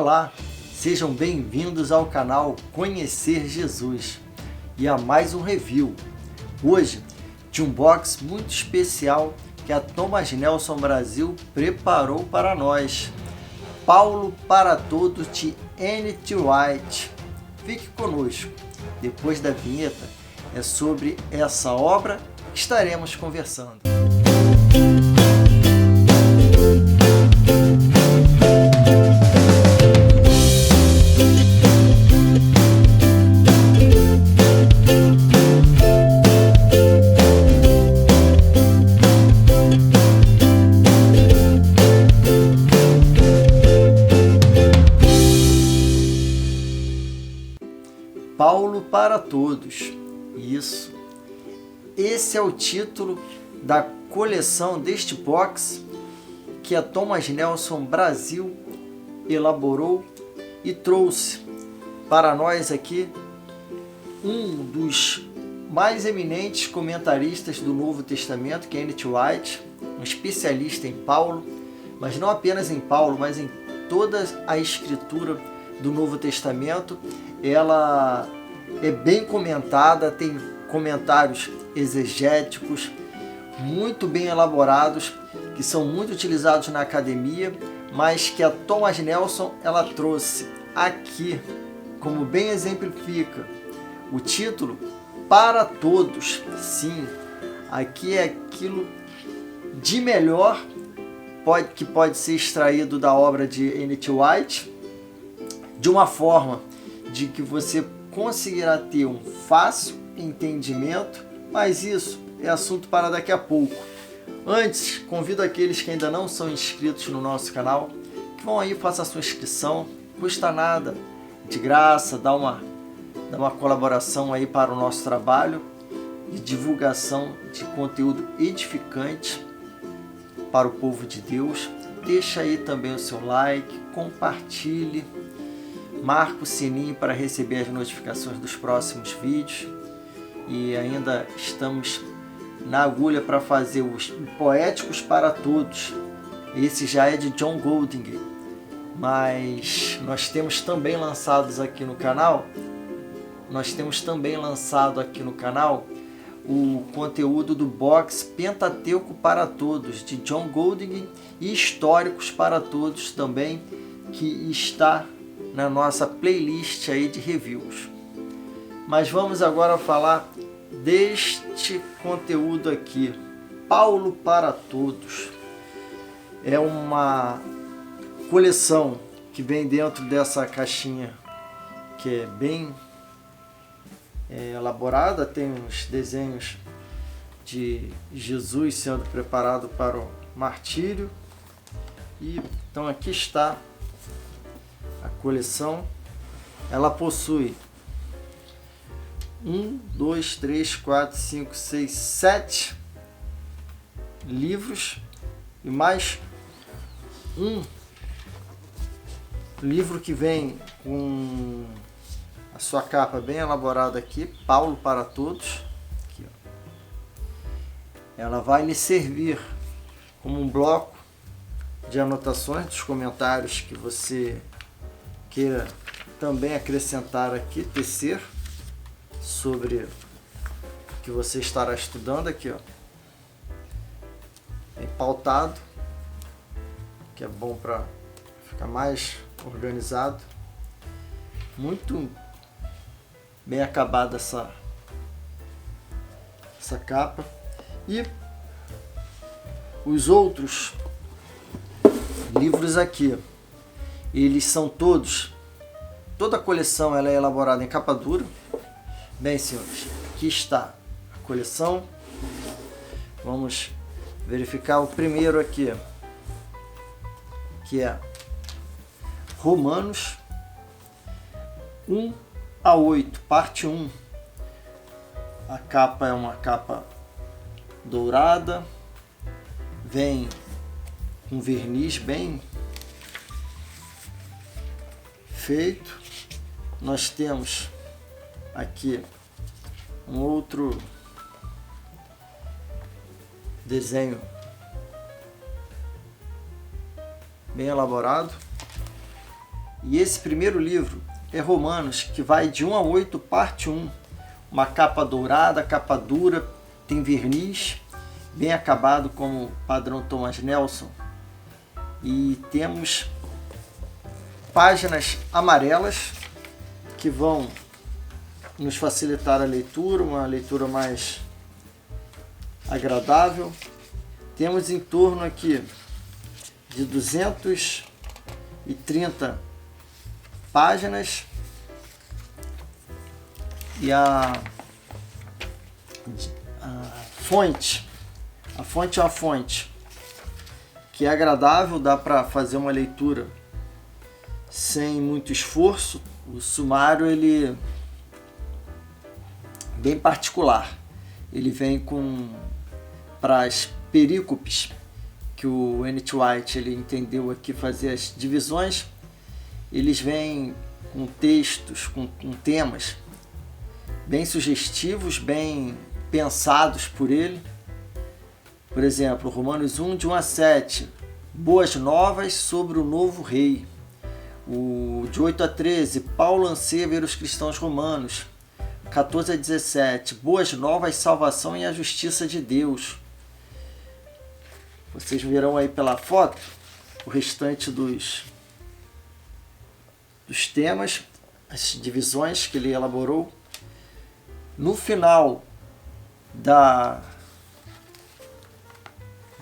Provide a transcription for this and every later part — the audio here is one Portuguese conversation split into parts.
Olá, sejam bem-vindos ao canal Conhecer Jesus e a mais um review, hoje de um box muito especial que a Thomas Nelson Brasil preparou para nós. Paulo para Todos de N.T. Wright. Fique conosco, depois da vinheta é sobre essa obra que estaremos conversando. Paulo para Todos. Isso. Esse é o título da coleção deste box que a Thomas Nelson Brasil elaborou e trouxe para nós aqui um dos mais eminentes comentaristas do Novo Testamento, que é N.T. Wright, um especialista em Paulo, mas não apenas em Paulo, mas em toda a escritura do Novo Testamento. Ela é bem comentada, tem comentários exegéticos muito bem elaborados, que são muito utilizados na academia, mas que a Thomas Nelson ela trouxe aqui, como bem exemplifica o título, para todos. Sim, aqui é aquilo de melhor que pode ser extraído da obra de N.T. Wright, de uma forma de que você conseguirá ter um fácil entendimento, mas isso é assunto para daqui a pouco. Antes, convido aqueles que ainda não são inscritos no nosso canal, que vão aí, faça a sua inscrição, não custa nada, de graça, dá uma colaboração aí para o nosso trabalho de divulgação de conteúdo edificante para o povo de Deus. Deixa aí também o seu like, compartilhe, marca o sininho para receber as notificações dos próximos vídeos. E ainda estamos na agulha para fazer os Poéticos para Todos. Esse já é de John Golding, mas nós temos também lançados aqui no canal, o conteúdo do box Pentateuco para Todos, de John Golding, e Históricos para Todos também, que está na nossa playlist aí de reviews. Mas vamos agora falar deste conteúdo aqui, Paulo para Todos. É uma coleção que vem dentro dessa caixinha, que é bem elaborada, tem uns desenhos de Jesus sendo preparado para o martírio. E então aqui está a coleção. Ela possui 1, 2, 3, 4, 5, 6, 7 livros e mais um livro que vem com a sua capa bem elaborada aqui, Paulo para Todos. Aqui, ó. Ela vai lhe servir como um bloco de anotações dos comentários que você queira também acrescentar aqui, tecer sobre o que você estará estudando aqui, ó. É pautado, que é bom para ficar mais organizado. Muito bem acabada essa capa. E os outros livros aqui, eles são toda a coleção ela é elaborada em capa dura. Bem, senhores, aqui está a coleção. Vamos verificar o primeiro aqui, que é Romanos 1 a 8, parte 1. A capa é uma capa dourada, vem com verniz bem feito. Nós temos aqui um outro desenho bem elaborado E esse primeiro livro é Romanos, que vai de 1 a 8, parte 1. Uma capa dourada, capa dura, tem verniz, bem acabado como padrão Thomas Nelson. E temos páginas amarelas que vão nos facilitar a leitura, uma leitura mais agradável. Temos em torno aqui de 230 páginas e a fonte é uma fonte que é agradável, dá para fazer uma leitura sem muito esforço. O sumário ele bem particular, ele vem com para as perícopes que o N.T. Wright ele entendeu aqui fazer as divisões. Eles vêm com textos, com temas bem sugestivos, bem pensados por ele. Por exemplo, Romanos 1, de 1 a 7, boas novas sobre o novo rei. O de 8 a 13, Paulo anseia ver os cristãos romanos. 14 a 17, boas novas, salvação e a justiça de Deus. Vocês verão aí pela foto o restante dos temas, as divisões que ele elaborou. No final de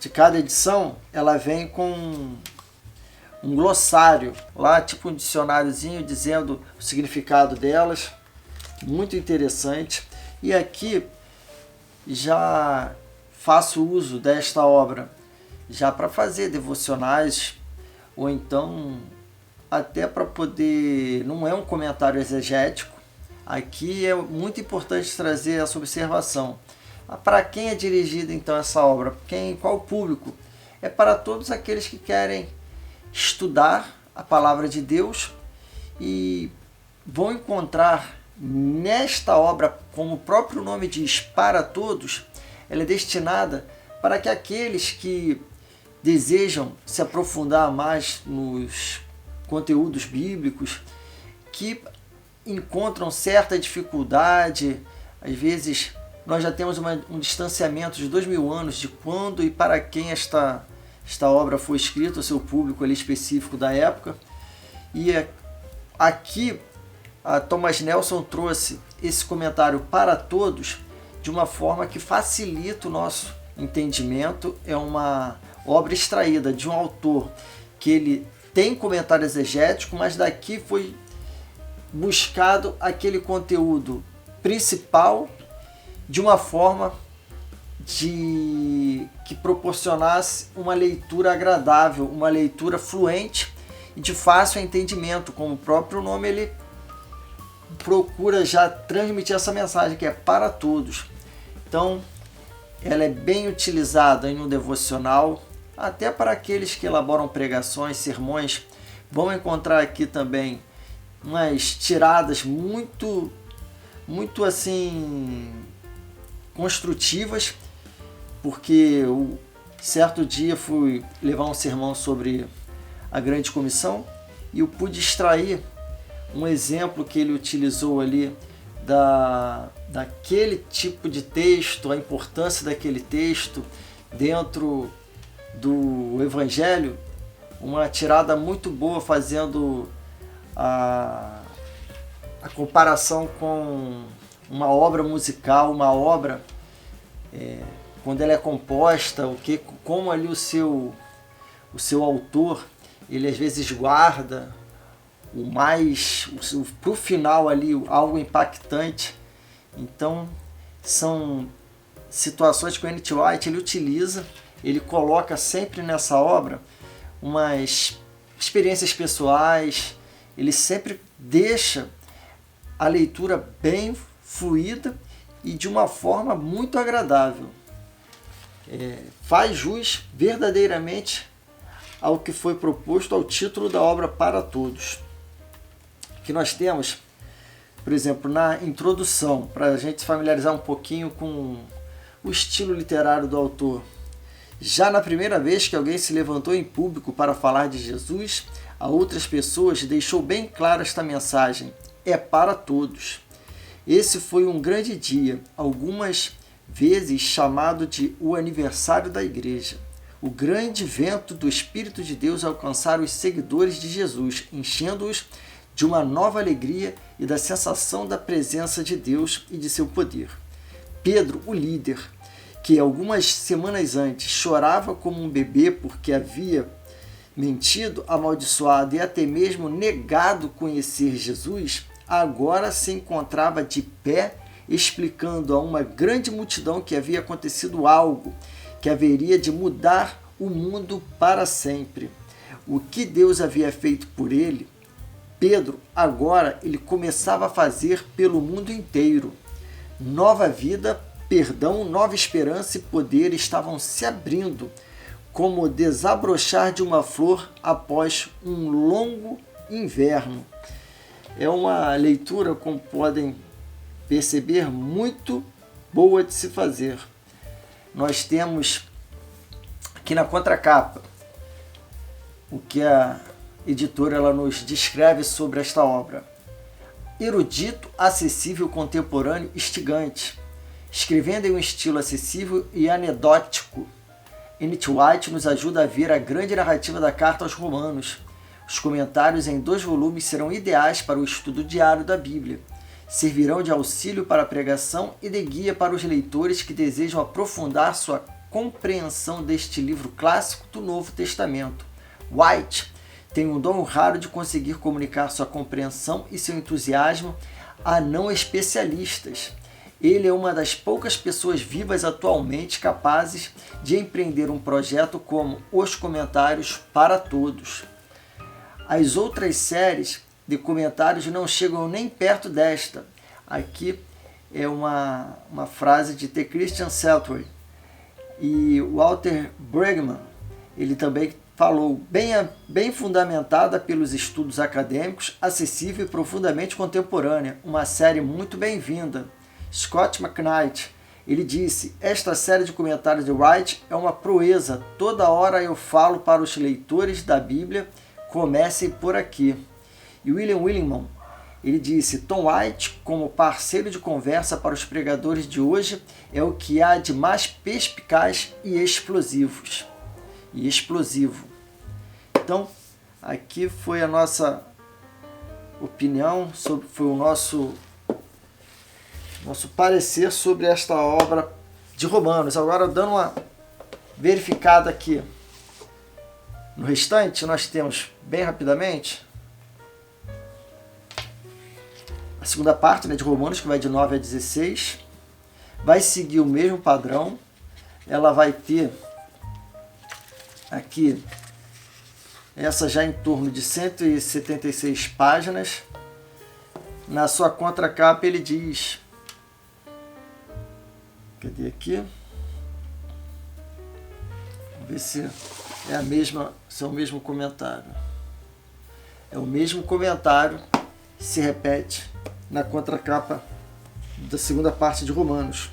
cada edição, ela vem com um glossário, lá tipo um dicionáriozinho dizendo o significado delas, muito interessante. E aqui já faço uso desta obra já para fazer devocionais, ou então até para poder, não é um comentário exegético. Aqui é muito importante trazer essa observação. Para quem é dirigida então essa obra? Qual o público? É para todos aqueles que querem estudar a palavra de Deus e vão encontrar nesta obra, como o próprio nome diz, para todos. Ela é destinada para que aqueles que desejam se aprofundar mais nos conteúdos bíblicos, que encontram certa dificuldade, às vezes nós já temos um distanciamento de 2000 anos de quando e para quem esta obra foi escrita, o seu público ali específico da época. E aqui a Thomas Nelson trouxe esse comentário para todos de uma forma que facilita o nosso entendimento. É uma obra extraída de um autor que ele tem comentário exegético, mas daqui foi buscado aquele conteúdo principal de uma forma que proporcionasse uma leitura agradável, uma leitura fluente e de fácil entendimento, como o próprio nome ele procura já transmitir essa mensagem, que é para todos. Então, ela é bem utilizada em um devocional, até para aqueles que elaboram pregações, sermões. Vão encontrar aqui também umas tiradas muito assim construtivas, porque certo dia fui levar um sermão sobre a Grande Comissão e eu pude extrair um exemplo que ele utilizou ali daquele tipo de texto, a importância daquele texto dentro do Evangelho, uma tirada muito boa, fazendo a comparação com uma obra musical, uma obra quando ela é composta, como ali o seu autor, ele às vezes guarda para o final ali algo impactante. Então são situações que o N.T. Wright ele utiliza, ele coloca sempre nessa obra umas experiências pessoais, ele sempre deixa a leitura bem fluida e de uma forma muito agradável. Faz jus verdadeiramente ao que foi proposto, ao título da obra para todos. Que nós temos, por exemplo, na introdução, para a gente se familiarizar um pouquinho com o estilo literário do autor. Já na primeira vez que alguém se levantou em público para falar de Jesus, a outras pessoas, deixou bem clara esta mensagem: é para todos. Esse foi um grande dia, algumas vezes chamado de o aniversário da igreja. O grande vento do Espírito de Deus alcançar os seguidores de Jesus, enchendo-os de uma nova alegria e da sensação da presença de Deus e de seu poder. Pedro, o líder, que algumas semanas antes chorava como um bebê porque havia mentido, amaldiçoado e até mesmo negado conhecer Jesus, agora se encontrava de pé, explicando a uma grande multidão que havia acontecido algo que haveria de mudar o mundo para sempre. O que Deus havia feito por ele, Pedro, agora ele começava a fazer pelo mundo inteiro. Nova vida, perdão, nova esperança e poder estavam se abrindo, como o desabrochar de uma flor após um longo inverno. É uma leitura, como podem perceber, muito boa de se fazer. Nós temos aqui na contracapa o que a editora ela nos descreve sobre esta obra. Erudito, acessível, contemporâneo, instigante, escrevendo em um estilo acessível e anedótico. N.T. White nos ajuda a ver a grande narrativa da carta aos Romanos. Os comentários em 2 volumes serão ideais para o estudo diário da Bíblia. Servirão de auxílio para a pregação e de guia para os leitores que desejam aprofundar sua compreensão deste livro clássico do Novo Testamento. White tem um dom raro de conseguir comunicar sua compreensão e seu entusiasmo a não especialistas. Ele é uma das poucas pessoas vivas atualmente capazes de empreender um projeto como Os Comentários para Todos. As outras séries de comentários não chegam nem perto desta. Aqui é uma frase de T. Christian Seltzer. E Walter Brueggemann, ele também falou, bem fundamentada pelos estudos acadêmicos, acessível e profundamente contemporânea, uma série muito bem-vinda. Scott McKnight, ele disse, esta série de comentários de White é uma proeza, toda hora eu falo para os leitores da Bíblia, comecem por aqui. E William Willingman, ele disse, Tom White, como parceiro de conversa para os pregadores de hoje, é o que há de mais perspicaz e explosivo. Então, aqui foi a nossa opinião, foi o nosso parecer sobre esta obra de Romanos. Agora, dando uma verificada aqui no restante, nós temos, bem rapidamente, a segunda parte, né, de Romanos, que vai de 9 a 16, vai seguir o mesmo padrão. Ela vai ter aqui, essa já em torno de 176 páginas. Na sua contracapa ele diz, cadê aqui? Vamos ver se é a mesma, se é o mesmo comentário. É o mesmo comentário que se repete na contracapa da segunda parte de Romanos.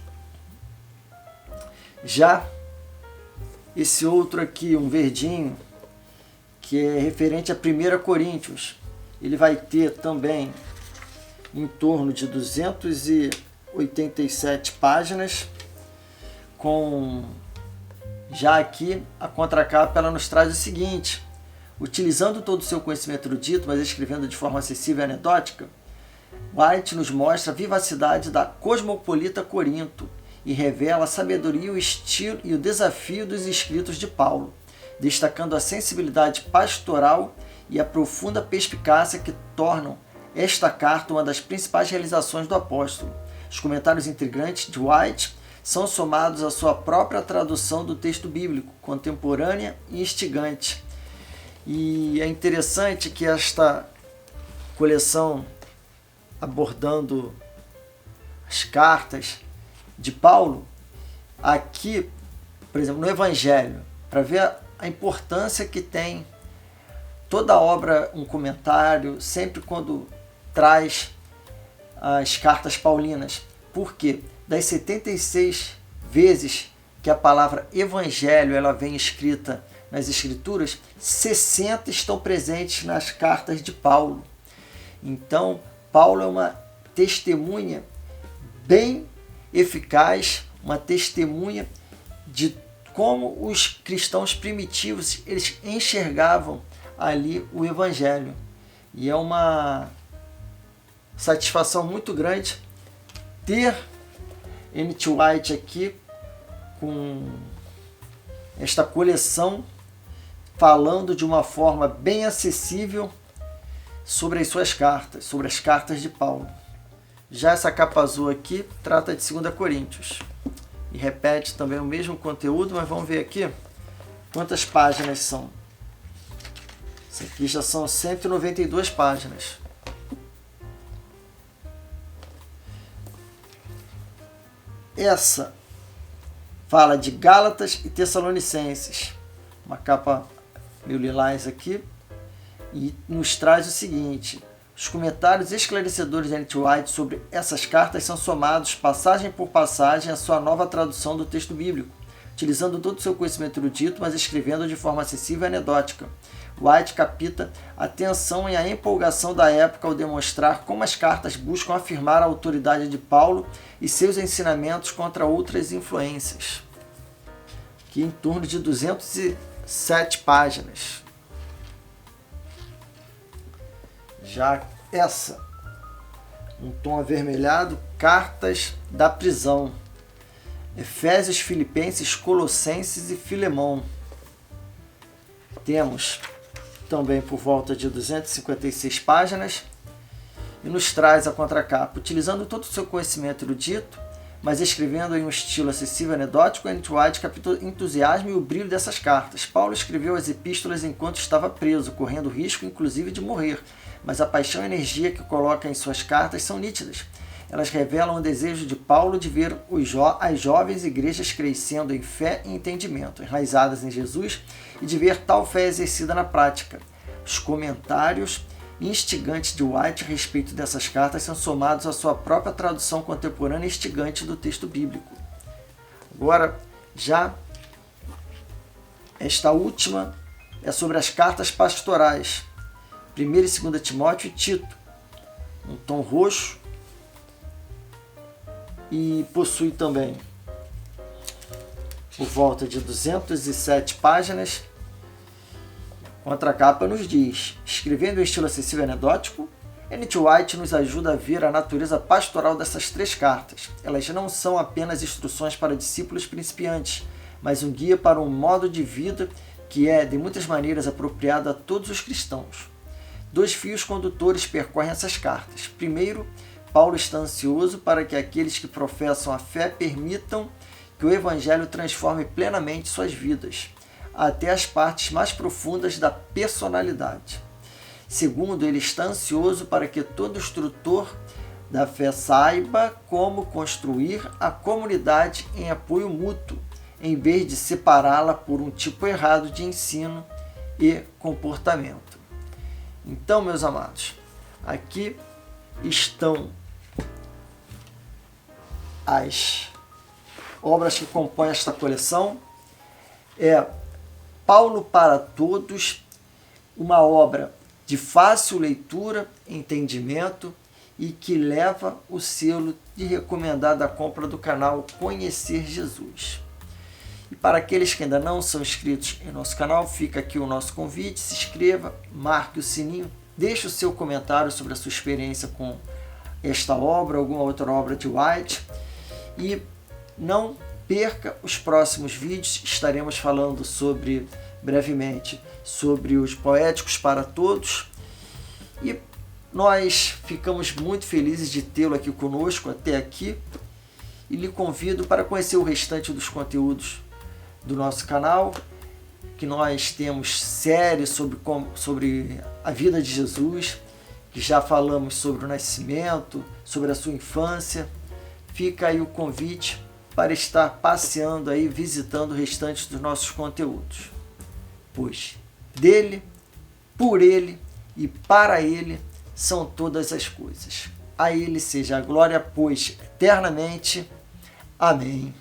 Já esse outro aqui, um verdinho, que é referente a 1 Coríntios, ele vai ter também em torno de 287 páginas, com já aqui a contracapa ela nos traz o seguinte, utilizando todo o seu conhecimento erudito, mas escrevendo de forma acessível e anedótica, White nos mostra a vivacidade da cosmopolita Corinto e revela a sabedoria, o estilo e o desafio dos escritos de Paulo, destacando a sensibilidade pastoral e a profunda perspicácia que tornam esta carta uma das principais realizações do apóstolo. Os comentários intrigantes de White são somados à sua própria tradução do texto bíblico, contemporânea e instigante. E é interessante que esta coleção, abordando as cartas de Paulo, aqui, por exemplo, no Evangelho, para ver a importância que tem toda obra, um comentário, sempre quando traz as cartas paulinas. Por quê? Das 76 vezes que a palavra Evangelho ela vem escrita nas Escrituras, 60 estão presentes nas cartas de Paulo. Então, Paulo é uma testemunha bem eficaz, uma testemunha de como os cristãos primitivos eles enxergavam ali o Evangelho. E é uma satisfação muito grande ter N.T. Wright aqui com esta coleção falando de uma forma bem acessível sobre as suas cartas, sobre as cartas de Paulo. Já essa capa azul aqui trata de 2 Coríntios e repete também o mesmo conteúdo, mas vamos ver aqui quantas páginas são. Isso aqui já são 192 páginas. Essa fala de Gálatas e Tessalonicenses, uma capa meio lilás aqui, e nos traz o seguinte: os comentários esclarecedores de N.T. Wright sobre essas cartas são somados, passagem por passagem, à sua nova tradução do texto bíblico, utilizando todo o seu conhecimento erudito, mas escrevendo de forma acessível e anedótica. Wright capta a tensão e a empolgação da época ao demonstrar como as cartas buscam afirmar a autoridade de Paulo e seus ensinamentos contra outras influências. Aqui em torno de 207 páginas. Já essa, um tom avermelhado, Cartas da Prisão. Efésios, Filipenses, Colossenses e Filemão. Temos também por volta de 256 páginas e nos traz a contracapa. Utilizando todo o seu conhecimento erudito, mas escrevendo em um estilo acessível e anedótico, N.T. Wright captou o entusiasmo e o brilho dessas cartas. Paulo escreveu as epístolas enquanto estava preso, correndo risco inclusive de morrer, mas a paixão e a energia que coloca em suas cartas são nítidas. Elas revelam o desejo de Paulo de ver as jovens igrejas crescendo em fé e entendimento, enraizadas em Jesus, e de ver tal fé exercida na prática. Os comentários instigantes de Wright a respeito dessas cartas são somados à sua própria tradução contemporânea instigante do texto bíblico. Agora, já esta última é sobre as cartas pastorais, 1 e 2 Timóteo e Tito, um tom roxo, e possui também por volta de 207 páginas. Contracapa nos diz: escrevendo em estilo acessível e anedótico, N.T. Wright nos ajuda a ver a natureza pastoral dessas 3 cartas. Elas não são apenas instruções para discípulos principiantes, mas um guia para um modo de vida que é, de muitas maneiras, apropriado a todos os cristãos. 2 fios condutores percorrem essas cartas. Primeiro, Paulo está ansioso para que aqueles que professam a fé permitam que o Evangelho transforme plenamente suas vidas, até as partes mais profundas da personalidade. Segundo, ele está ansioso para que todo instrutor da fé saiba como construir a comunidade em apoio mútuo, em vez de separá-la por um tipo errado de ensino e comportamento. Então, meus amados, aqui estão as obras que compõem esta coleção. É Paulo para Todos, uma obra de fácil leitura, entendimento e que leva o selo de recomendada compra do canal Conhecer Jesus. E para aqueles que ainda não são inscritos em nosso canal, fica aqui o nosso convite: se inscreva, marque o sininho, deixe o seu comentário sobre a sua experiência com esta obra, alguma outra obra de Wright, e não perca os próximos vídeos. Estaremos falando brevemente sobre os Poéticos para Todos, e nós ficamos muito felizes de tê-lo aqui conosco até aqui, e lhe convido para conhecer o restante dos conteúdos do nosso canal, que nós temos séries sobre a vida de Jesus, que já falamos sobre o nascimento, sobre a sua infância. Fica aí o convite para estar passeando aí, visitando o restante dos nossos conteúdos. Pois dele, por ele e para ele são todas as coisas. A ele seja a glória, pois eternamente. Amém.